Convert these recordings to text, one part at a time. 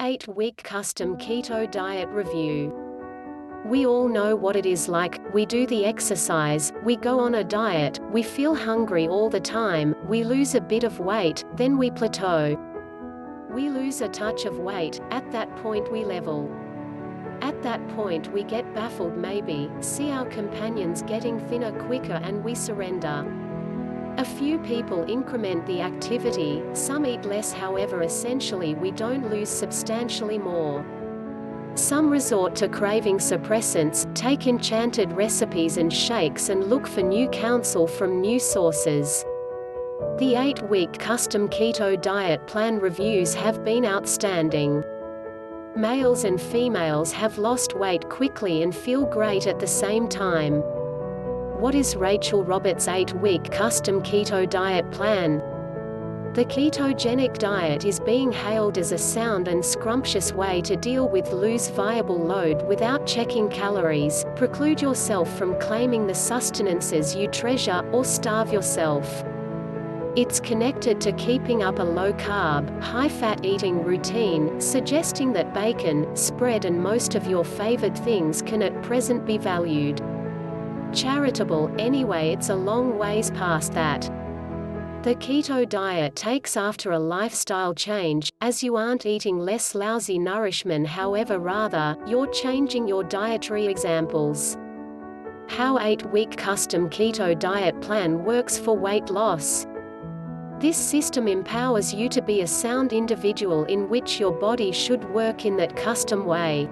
8-week custom keto diet review. We all know what it is like. We do the exercise, we go on a diet, we feel hungry all the time, we lose a bit of weight, then we plateau. We lose a touch of weight, at that point we level. At that point we get baffled, maybe see our companions getting thinner quicker, and we surrender. A few people increment the activity, some eat less, however essentially we don't lose substantially more. Some resort to craving suppressants, take enchanted recipes and shakes, and look for new counsel from new sources. The 8-week custom keto diet plan reviews have been outstanding. Males and females have lost weight quickly and feel great at the same time. What is Rachel Roberts' 8-week custom keto diet plan? The ketogenic diet is being hailed as a sound and scrumptious way to deal with lose viable load without checking calories, preclude yourself from claiming the sustenances you treasure, or starve yourself. It's connected to keeping up a low-carb, high-fat eating routine, suggesting that bacon, spread and most of your favored things can at present be valued. Charitable, anyway, it's a long ways past that. The keto diet takes after a lifestyle change, as you aren't eating less lousy nourishment, however rather, you're changing your dietary examples. How 8-week custom keto diet plan works for weight loss. This system empowers you to be a sound individual in which your body should work in that custom way.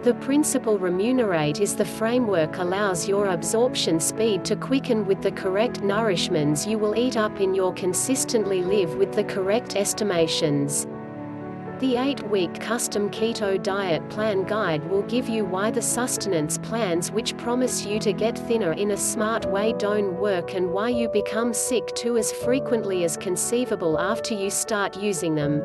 The principle remunerate is the framework allows your absorption speed to quicken with the correct nourishments you will eat up in your consistently live with the correct estimations. The 8-week custom keto diet plan guide will give you why the sustenance plans which promise you to get thinner in a smart way don't work, and why you become sick too as frequently as conceivable after you start using them.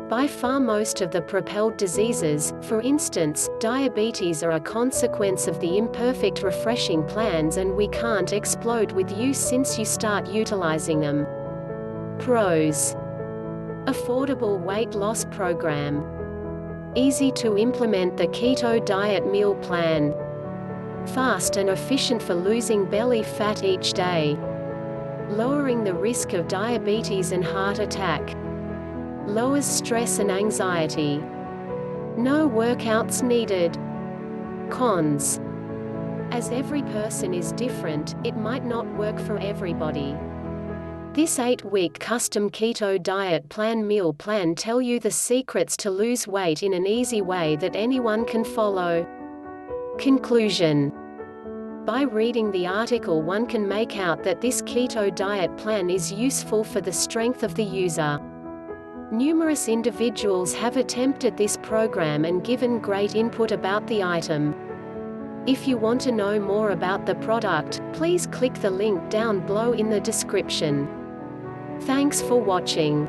By far most of the propelled diseases, for instance, diabetes, are a consequence of the imperfect refreshing plans, and we can't explode with you since you start utilizing them. Pros: affordable weight loss program. Easy to implement the keto diet meal plan. Fast and efficient for losing belly fat each day. Lowering the risk of diabetes and heart attack. Lowers stress and anxiety. No workouts needed. Cons: as every person is different, it might not work for everybody. This 8-week custom keto diet plan meal plan tell you the secrets to lose weight in an easy way that anyone can follow. Conclusion: by reading the article one can make out that this keto diet plan is useful for the strength of the user. Numerous individuals have attempted this program and given great input about the item. If you want to know more about the product, please click the link down below in the description. Thanks for watching.